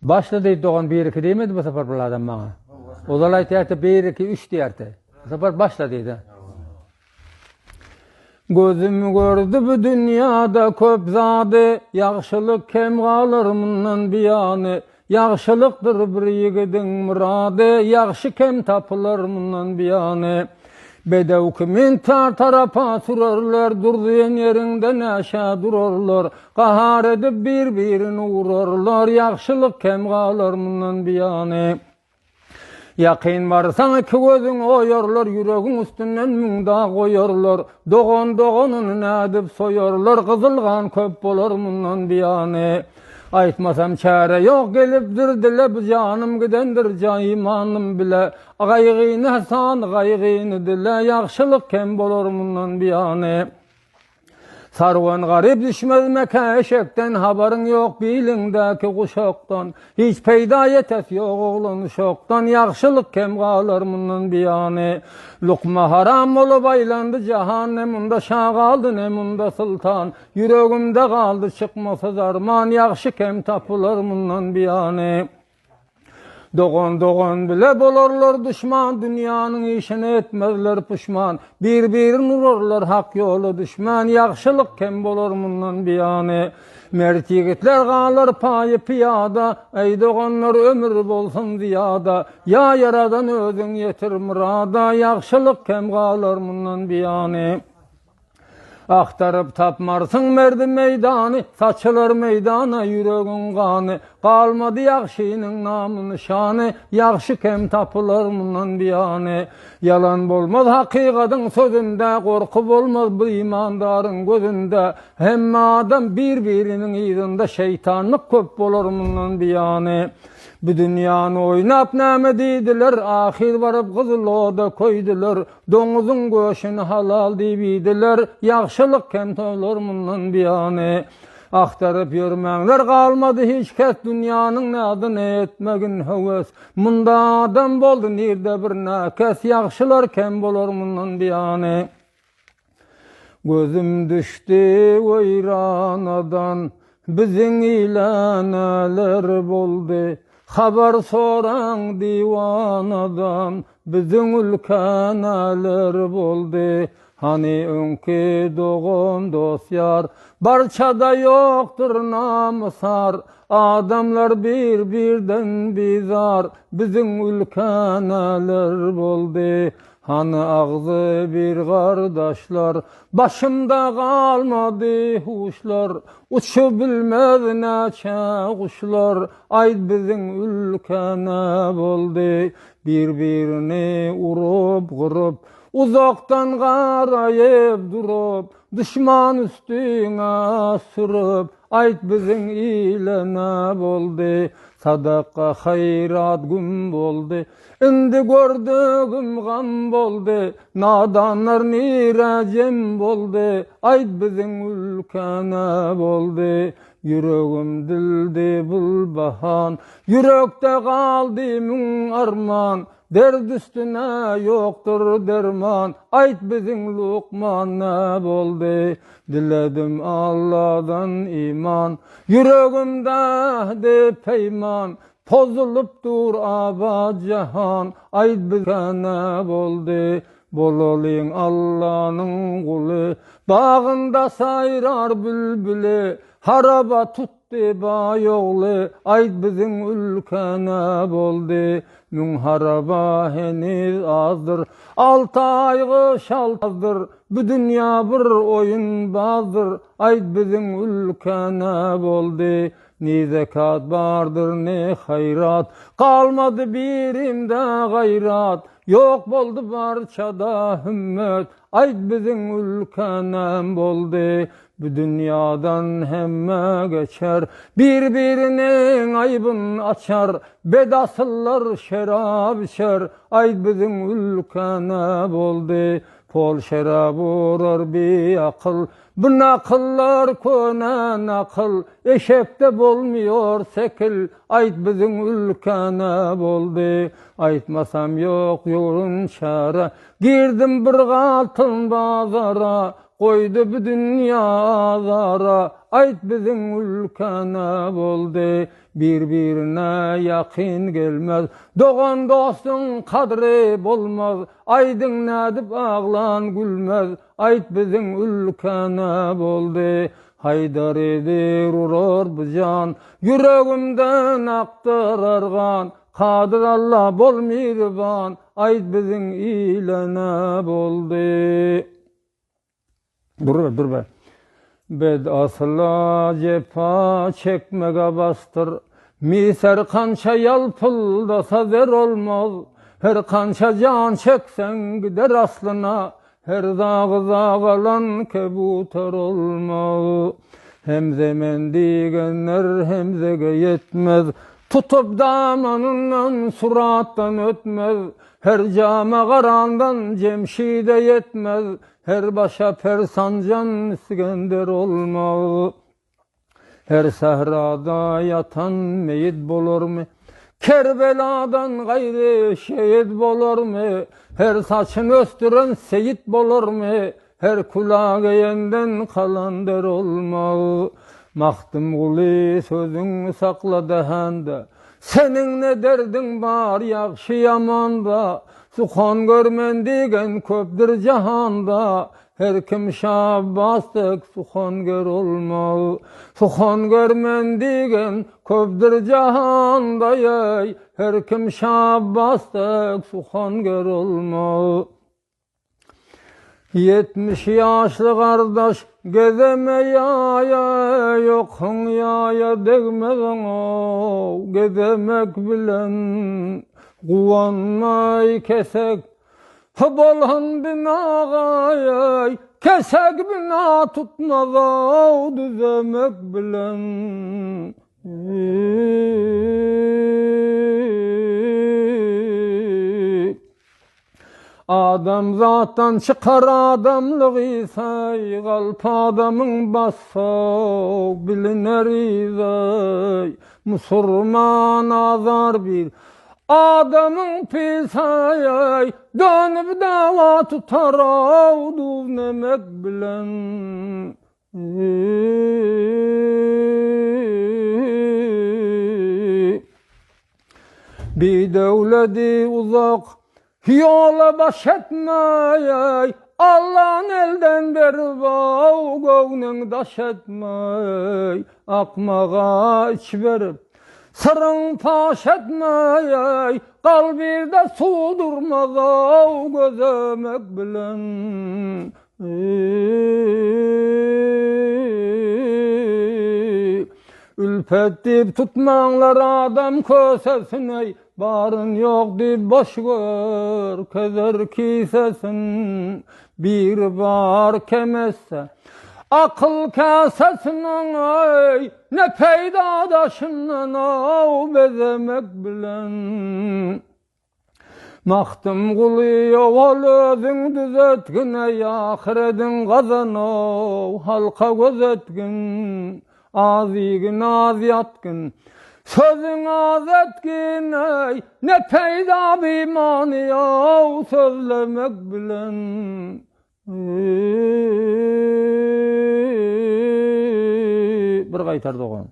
Başla deyip doğan 1-2 demedi bu sefer bir adam bana. Olar aytaydı 1-2-3 diyerdi. Bu sefer başla deydi. Gözüm gördü bu dünyada köp zady, yaxşılık kem galar mundan biyany. Yaxşılıktır bir yigidin murady, yaxşı kem tapılar mundan biyany. Bedew kimin tarapa sürerler, durdiyen yerinden aşağı durarlar. Qahar edip bir-birini urarlar, yaxşılık kem galar mundan biyany. Yakin varsan iki gözün oyarlar, yüreğin üstünden munda koyarlar. Doğan edip soyarlar, kızılgan köp bolar mundan biyany. Aytmasam çare yok gelipdir dile, bu canım gidendir can imanım bile. Gaygini hasan gaygini dile, yaxşılık kem bolar mundan biyany. Sarwan garip düşmez meka eşekten, habarın yok bilindeki kuşaktan. Hiç peyda yetes yok oğlun şoktan, yaxşılık kem galar mundan biyany. Lukma haram olup aylandı cahan, ne munda şah kaldı ne munda sultan. Yüreğimde kaldı çıkmasa zarman, yaxşı kem tapılar mundan biyany. Doğan bile bolarlar düşman, dünyanın işini etmezler pişman. Bir-birini urarlar hak yolu düşman, yaxşılık kem bolar mundan biyany. Mert yigitler galar payı piyada, ey doğanlar ömür bolsun ziyada. Ya yaradan özün yetir murada, yaxşılık kem galar mundan biyany. Aktarıp tapmarsın merdi meydanı, saçılır meydana yüreğin kanı. Kalmadı yaxşının namını şanı, yaxşı kem tapılar mundan biyany. Yalan bolmaz hakikatin sözünde, korku bolmaz bu imandarın gözünde. Hem adam bir-birinin iyidinde, şeytanlık köp bolar mundan biyany. Bu dünyanı oynap näme deydiler, ahir varıp kızıl oda koydular. Domuzun göşünü halal deydiler, yaxşılık kem tapılar mundan biyany. Aktarıp yürümenler kalmadı hiç kes, dünyanın ne adını etmegin heves. Munda adam boldu nirde bir nakes, yaxşılar kem bolar mundan biyany. Gözüm düştü oyranadan, bizin ile neler boldu. Haber soran divanadan, bizim ülke neler boldu. Hani önkü doğum dosyar, barçada yoktur namusar. Adamlar bir-birden bizar, bizim ülke neler boldu. Hani ağzı bir kardeşler, başımda kalmadı huşlar. Uçu bilmez neçe kuşlar, ay bizim ülkene boldu. Birbirini urup kırıp, uzaktan karayıp durup, düşman üstüne sürüp, ayt bizim ile ne boldu. Sadaka hayrat güm boldu, indi gördüğüm gam boldu. Nadanlar niracem boldu, ayt bizim ülkene boldu. Yüreğim dildi bul bahan, yürekte kaldı mün arman. Derd üstüne yoktur derman, ayt bizim Lukman ne boldu. Diledim Allah'dan iman, yüreğimde peyman. Pozulup dur aba cahan, ayt bize ne boldu. Bolalın Allah'ın kulu, bağında sayrar bülbülü. Haraba tuttu bayoğlu, ayt bizim ülkene boldu. Mün haraba henüz azdır, 6 ayğı şaltazdır. Bu dünya bir oyun bazdır, ayt bizim ülkene boldu. Ne zekat vardır ne hayrat, kalmadı birimde gayrat. Yok boldu barçada hümmet, ayt bizim ülkenem boldu. Bu dünyadan hemme geçer, birbirinin aybın açar. Bedasıllar şerab içer, ayt bizim ülkene boldu. Pol şerab uğrar bir akıl, bu nakıllar köne nakıl. Eşekte bolmuyor sekil, ayt bizim ülkene boldu. Aytmasam yok yolun çare, girdim bir altın bazara. koydu bu dünya azara. Ayt bizim ülkene boldu, birbirine yakın gelmez. Doğan dostun kadri bolmaz, aydın nedip ağlan gülmez. Ayt bizim ülkene boldu, haydar edir urur bu can, yüreğimden aktarargan. Kadir Allah bol mirvan, ayt bizim ilene boldu. Dur be. Bed asla cefa çekmege bastır. Miser kança yalpıldasa zer olmaz. Her kança can çeksen gider aslına. Her dağı dağılan kebuter olmaz. Hem zemen digenler hemzege yetmez. Tutup damanından surattan ötmez. Her cama karandan cemşide yetmez. Her başa persancan İskender olmaz. Her sahrada yatan meyit bolur mu? Kerbeladan gayri şehit bolur mu? Her saçın östüren seyit bolur mu? Her kulağı yenden kalandır olmaz. Mahdum kuli sözün sakla dehende. Senin ne derdin var yakşı yamanda. Suhan görmen digen köpdür cahanda. Her kim şabbastık suhan gör olmaz. Suhan görmen digen köpdür cahanda. Her kim şabbastık suhan gör olmaz. 70 yaşlı kardeş gezeme yaya, yokun yaya degmeden o. Gezemek bilen kuvanmay kesek, bolhan binagay, kesek bina tutmaz o. Düzemek bilen adam zattan çıkar adamlık isay, kalp adamın bassa biliner izay. Musurman azar bir adamın pisay, dönüp dava tutar avdu nemek bilen. Bir devleti uzak yola baş etmey, Allah'ın elden beri vav gövnen daş etmey. Akmağa iç verip sırın paş etmey, kalbide su durmaz av gözemek bilen. Ülfet deyip tutmanlar adam kösesine, barın yok deyip boş gör kezer kisesin. Bir bar kemesse akıl kasesinden ay, ne peydadaşından av bezemek bilen. Mahdum kuli ol özün düzetgin, ey ahiretin kazanov halka gözetgin. Az yigin az yatgın, sözün az etkin, ey ne peyda bir mani yav sözlemek bilen. Bir kaytar doğan.